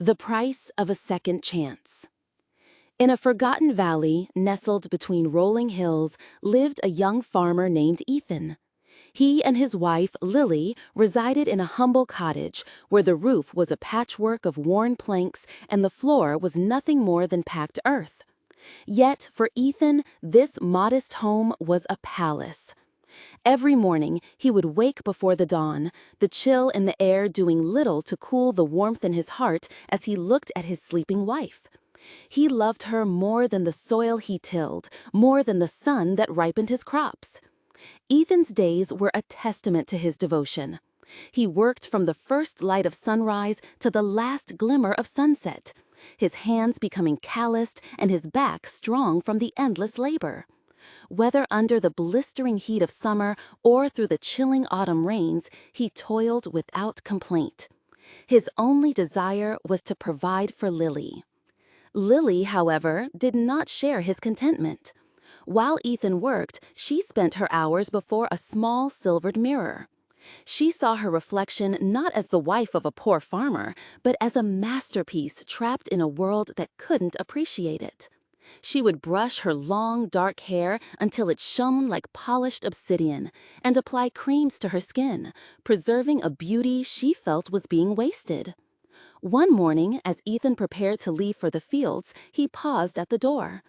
The Price of a Second Chance. In a forgotten valley, nestled between rolling hills, lived a young farmer named Ethan. He and his wife, Lily, resided in a humble cottage where the roof was a patchwork of worn planks and the floor was nothing more than packed earth. Yet, for Ethan, this modest home was a palace. Every morning, he would wake before the dawn, the chill in the air doing little to cool the warmth in his heart as he looked at his sleeping wife. He loved her more than the soil he tilled, more than the sun that ripened his crops. Ethan's days were a testament to his devotion. He worked from the first light of sunrise to the last glimmer of sunset, his hands becoming calloused and his back strong from the endless labor. Whether under the blistering heat of summer or through the chilling autumn rains, he toiled without complaint. His only desire was to provide for Lily. Lily, however, did not share his contentment. While Ethan worked, she spent her hours before a small silvered mirror. She saw her reflection not as the wife of a poor farmer, but as a masterpiece trapped in a world that couldn't appreciate it. She would brush her long, dark hair until it shone like polished obsidian and apply creams to her skin, preserving a beauty she felt was being wasted. One morning, as Ethan prepared to leave for the fields, he paused at the door.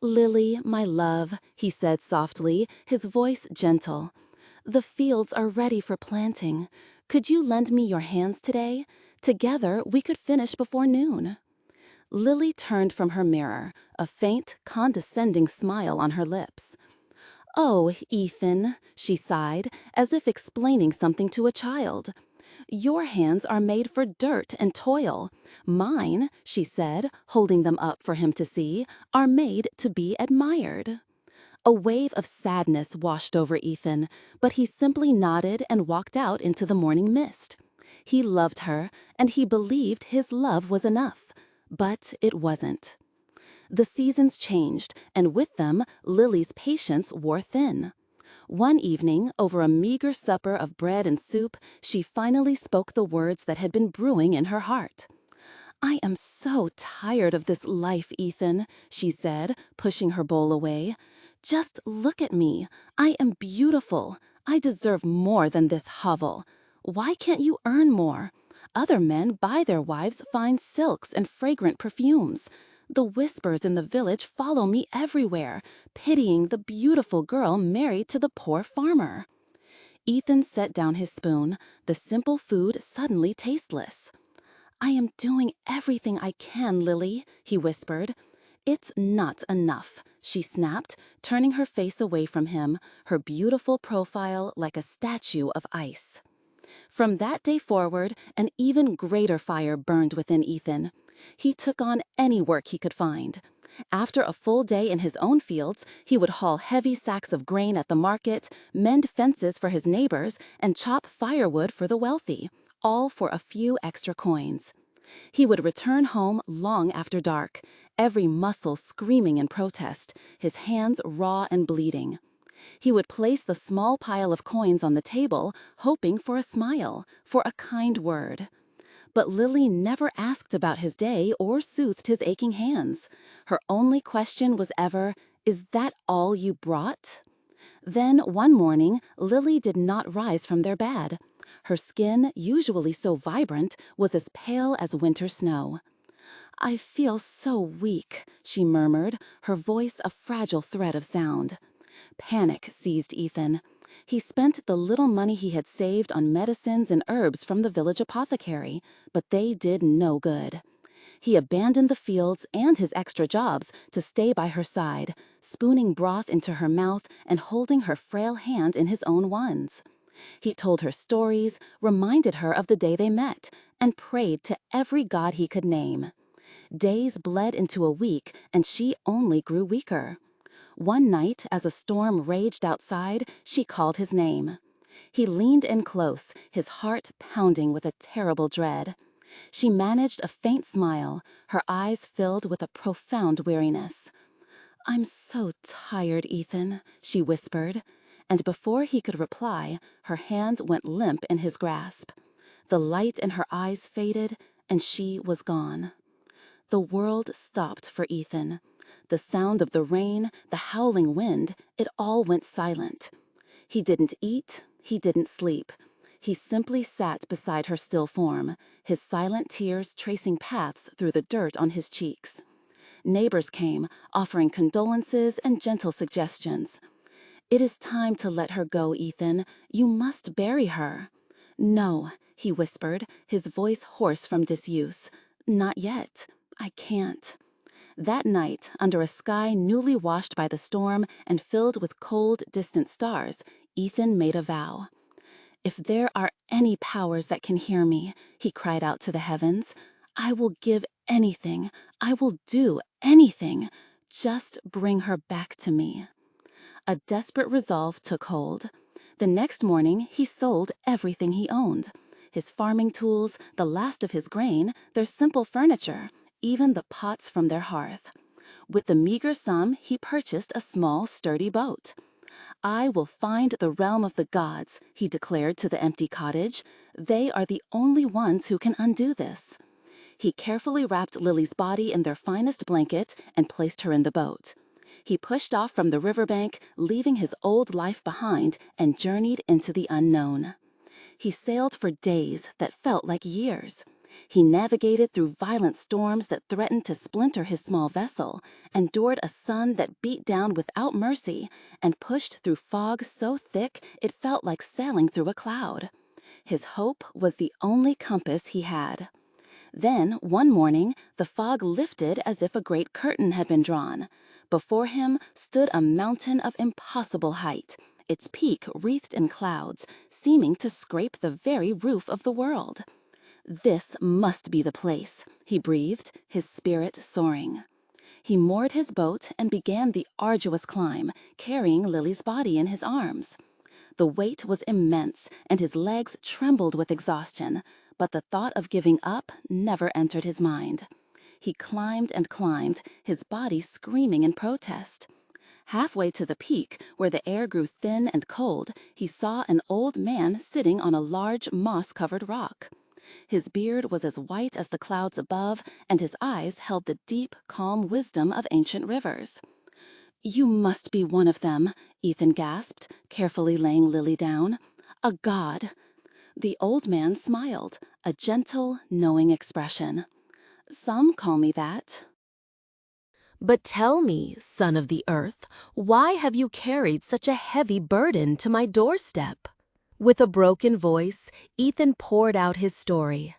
"Lily, my love," he said softly, his voice gentle. "The fields are ready for planting. Could you lend me your hands today? Together we could finish before noon." Lily turned from her mirror, a faint, condescending smile on her lips. "Oh, Ethan," she sighed, as if explaining something to a child. "Your hands are made for dirt and toil. Mine," she said, holding them up for him to see, "are made to be admired." A wave of sadness washed over Ethan, but he simply nodded and walked out into the morning mist. He loved her, and he believed his love was enough. But it wasn't. The seasons changed, and with them, Lily's patience wore thin. One evening, over a meager supper of bread and soup, she finally spoke the words that had been brewing in her heart. "I am so tired of this life, Ethan," she said, pushing her bowl away. "Just look at me. I am beautiful. I deserve more than this hovel. Why can't you earn more? Other men buy their wives fine silks and fragrant perfumes. The whispers in the village follow me everywhere, pitying the beautiful girl married to the poor farmer." Ethan set down his spoon, the simple food suddenly tasteless. "I am doing everything I can, Lily," he whispered. "It's not enough," she snapped, turning her face away from him, her beautiful profile like a statue of ice. From that day forward, an even greater fire burned within Ethan. He took on any work he could find. After a full day in his own fields, he would haul heavy sacks of grain at the market, mend fences for his neighbors, and chop firewood for the wealthy, all for a few extra coins. He would return home long after dark, every muscle screaming in protest, his hands raw and bleeding. He would place the small pile of coins on the table, hoping for a smile, for a kind word. But Lily never asked about his day or soothed his aching hands. Her only question was ever, "Is that all you brought?" Then one morning, Lily did not rise from their bed. Her skin, usually so vibrant, was as pale as winter snow. "I feel so weak," she murmured, her voice a fragile thread of sound. Panic seized Ethan. He spent the little money he had saved on medicines and herbs from the village apothecary, but they did no good. He abandoned the fields and his extra jobs to stay by her side, spooning broth into her mouth and holding her frail hand in his own ones. He told her stories, reminded her of the day they met, and prayed to every god he could name. Days bled into a week, and she only grew weaker. One night, as a storm raged outside, she called his name. He leaned in close, his heart pounding with a terrible dread. She managed a faint smile, her eyes filled with a profound weariness. "I'm so tired, Ethan," she whispered, and before he could reply, her hand went limp in his grasp. The light in her eyes faded, and she was gone. The world stopped for Ethan. The sound of the rain, the howling wind, it all went silent. He didn't eat, he didn't sleep. He simply sat beside her still form, his silent tears tracing paths through the dirt on his cheeks. Neighbors came, offering condolences and gentle suggestions. "It is time to let her go, Ethan. You must bury her." "No," he whispered, his voice hoarse from disuse. "Not yet. I can't." That night, under a sky newly washed by the storm and filled with cold, distant stars, Ethan made a vow. "If there are any powers that can hear me," he cried out to the heavens, "I will give anything, I will do anything. Just bring her back to me." A desperate resolve took hold. The next morning, he sold everything he owned. His farming tools, the last of his grain, their simple furniture, even the pots from their hearth. With the meager sum, he purchased a small, sturdy boat. "I will find the realm of the gods," he declared to the empty cottage. "They are the only ones who can undo this." He carefully wrapped Lily's body in their finest blanket and placed her in the boat. He pushed off from the riverbank, leaving his old life behind, and journeyed into the unknown. He sailed for days that felt like years. He navigated through violent storms that threatened to splinter his small vessel, endured a sun that beat down without mercy, and pushed through fog so thick it felt like sailing through a cloud. His hope was the only compass he had. Then, one morning, the fog lifted as if a great curtain had been drawn. Before him stood a mountain of impossible height, its peak wreathed in clouds, seeming to scrape the very roof of the world. "This must be the place," he breathed, his spirit soaring. He moored his boat and began the arduous climb, carrying Lily's body in his arms. The weight was immense, and his legs trembled with exhaustion, but the thought of giving up never entered his mind. He climbed and climbed, his body screaming in protest. Halfway to the peak, where the air grew thin and cold, he saw an old man sitting on a large moss-covered rock. His beard was as white as the clouds above, and his eyes held the deep, calm wisdom of ancient rivers. "You must be one of them," Ethan gasped, carefully laying Lily down. "A god." The old man smiled, a gentle, knowing expression. "Some call me that." "But tell me, son of the earth, why have you carried such a heavy burden to my doorstep?" With a broken voice, Ethan poured out his story.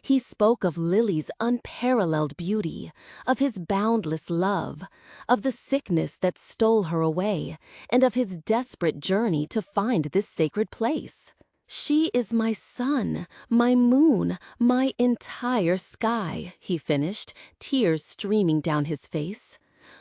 He spoke of Lily's unparalleled beauty, of his boundless love, of the sickness that stole her away, and of his desperate journey to find this sacred place. "She is my sun, my moon, my entire sky," he finished, tears streaming down his face.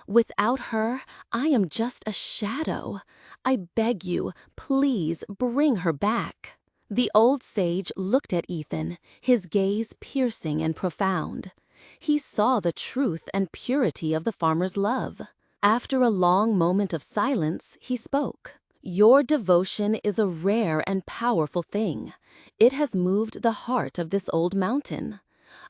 "Without her, I am just a shadow. I beg you, please bring her back." The old sage looked at Ethan, his gaze piercing and profound. He saw the truth and purity of the farmer's love. After a long moment of silence, he spoke. "Your devotion is a rare and powerful thing. It has moved the heart of this old mountain.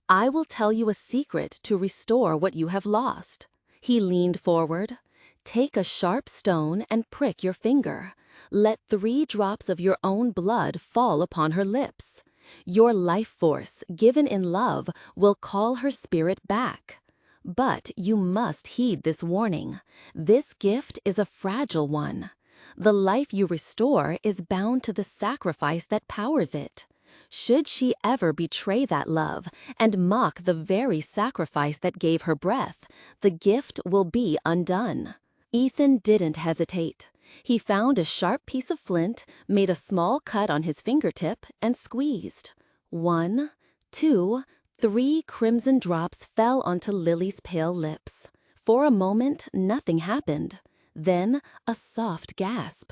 I will tell you a secret to restore what you have lost." He leaned forward. "Take a sharp stone and prick your finger. Let 3 drops of your own blood fall upon her lips. Your life force, given in love, will call her spirit back. But you must heed this warning. This gift is a fragile one. The life you restore is bound to the sacrifice that powers it. Should she ever betray that love and mock the very sacrifice that gave her breath, the gift will be undone." Ethan didn't hesitate. He found a sharp piece of flint, made a small cut on his fingertip, and squeezed. 1, 2, 3 crimson drops fell onto Lily's pale lips. For a moment, nothing happened. Then, a soft gasp.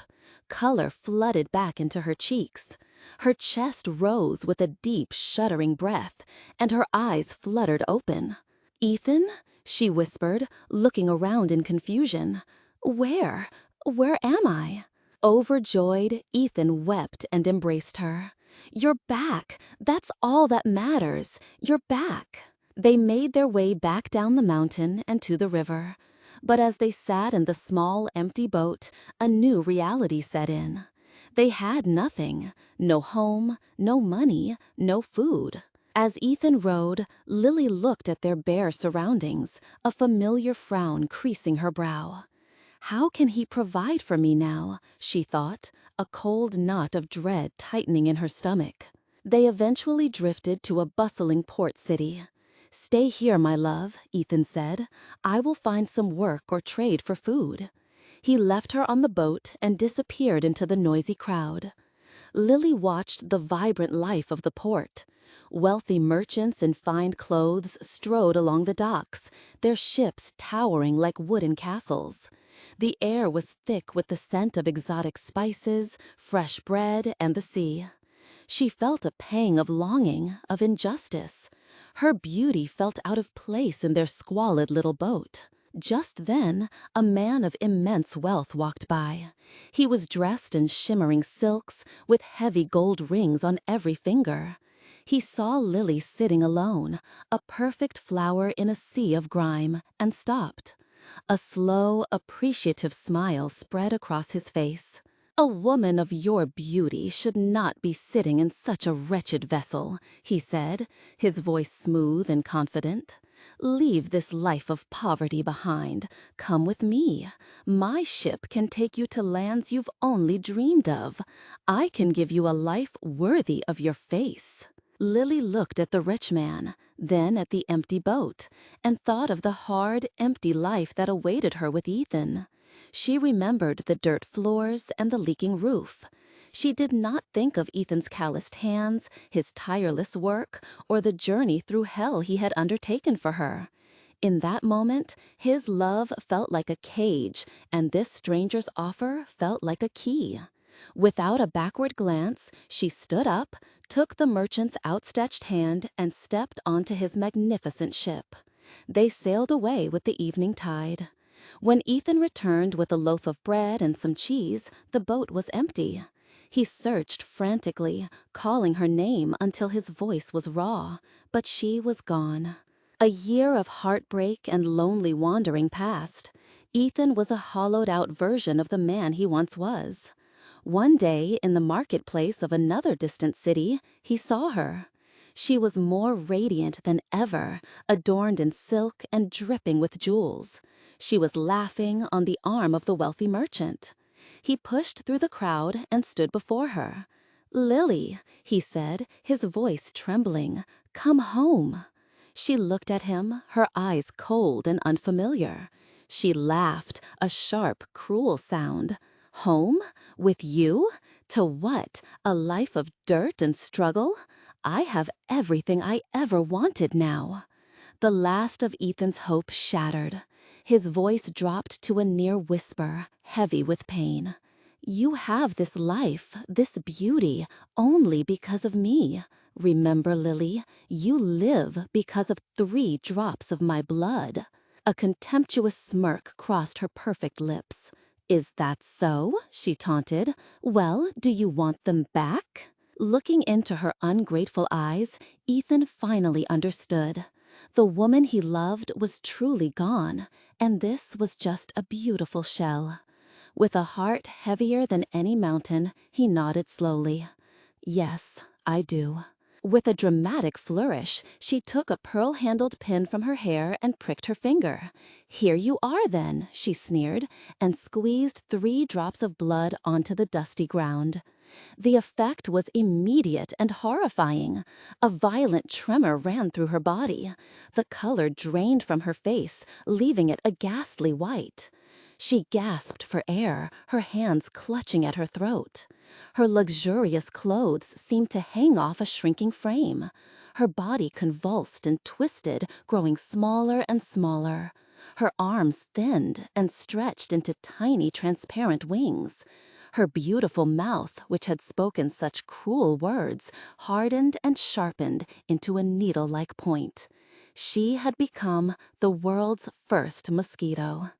Color flooded back into her cheeks. Her chest rose with a deep, shuddering breath, and her eyes fluttered open. "Ethan?" she whispered, looking around in confusion. Where am I?" Overjoyed, Ethan wept and embraced her. "You're back. That's all that matters. You're back." They made their way back down the mountain and to the river. But as they sat in the small, empty boat, a new reality set in. They had nothing. No home, no money, no food. As Ethan rowed, Lily looked at their bare surroundings, a familiar frown creasing her brow. "How can he provide for me now?" she thought, a cold knot of dread tightening in her stomach. They eventually drifted to a bustling port city. "Stay here, my love," Ethan said. "I will find some work or trade for food." He left her on the boat and disappeared into the noisy crowd. Lily watched the vibrant life of the port. Wealthy merchants in fine clothes strode along the docks, their ships towering like wooden castles. The air was thick with the scent of exotic spices, fresh bread, and the sea. She felt a pang of longing, of injustice. Her beauty felt out of place in their squalid little boat. Just then, a man of immense wealth walked by. He was dressed in shimmering silks, with heavy gold rings on every finger. He saw Lily sitting alone, a perfect flower in a sea of grime, and stopped. A slow, appreciative smile spread across his face. "A woman of your beauty should not be sitting in such a wretched vessel," he said, his voice smooth and confident. "Leave this life of poverty behind. Come with me. My ship can take you to lands you've only dreamed of. I can give you a life worthy of your face." Lily looked at the rich man, then at the empty boat, and thought of the hard, empty life that awaited her with Ethan. She remembered the dirt floors and the leaking roof. She did not think of Ethan's calloused hands, his tireless work, or the journey through hell he had undertaken for her. In that moment, his love felt like a cage, and this stranger's offer felt like a key. Without a backward glance, she stood up, took the merchant's outstretched hand, and stepped onto his magnificent ship. They sailed away with the evening tide. When Ethan returned with a loaf of bread and some cheese, the boat was empty. He searched frantically, calling her name until his voice was raw, but she was gone. A year of heartbreak and lonely wandering passed. Ethan was a hollowed-out version of the man he once was. One day, in the marketplace of another distant city, he saw her. She was more radiant than ever, adorned in silk and dripping with jewels. She was laughing on the arm of the wealthy merchant. He pushed through the crowd and stood before her. "Lily," he said, his voice trembling, "come home." She looked at him, her eyes cold and unfamiliar. She laughed, a sharp, cruel sound. "Home? With you? To what? A life of dirt and struggle? I have everything I ever wanted now." The last of Ethan's hope shattered. His voice dropped to a near whisper, heavy with pain. "You have this life, this beauty, only because of me. Remember, Lily, you live because of 3 drops of my blood." A contemptuous smirk crossed her perfect lips. "Is that so?" she taunted. "Well, do you want them back?" Looking into her ungrateful eyes, Ethan finally understood. The woman he loved was truly gone, and this was just a beautiful shell. With a heart heavier than any mountain, he nodded slowly. "Yes, I do." With a dramatic flourish, she took a pearl-handled pin from her hair and pricked her finger. "Here you are, then," she sneered, and squeezed 3 drops of blood onto the dusty ground. The effect was immediate and horrifying. A violent tremor ran through her body. The color drained from her face, leaving it a ghastly white. She gasped for air, her hands clutching at her throat. Her luxurious clothes seemed to hang off a shrinking frame. Her body convulsed and twisted, growing smaller and smaller. Her arms thinned and stretched into tiny transparent wings. Her beautiful mouth, which had spoken such cruel words, hardened and sharpened into a needle-like point. She had become the world's first mosquito.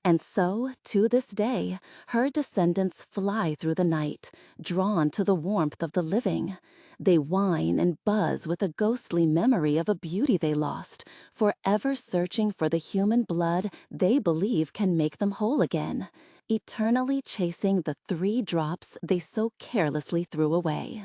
And so, to this day, her descendants fly through the night, drawn to the warmth of the living. They whine and buzz with a ghostly memory of a beauty they lost, forever searching for the human blood they believe can make them whole again, eternally chasing the 3 drops they so carelessly threw away.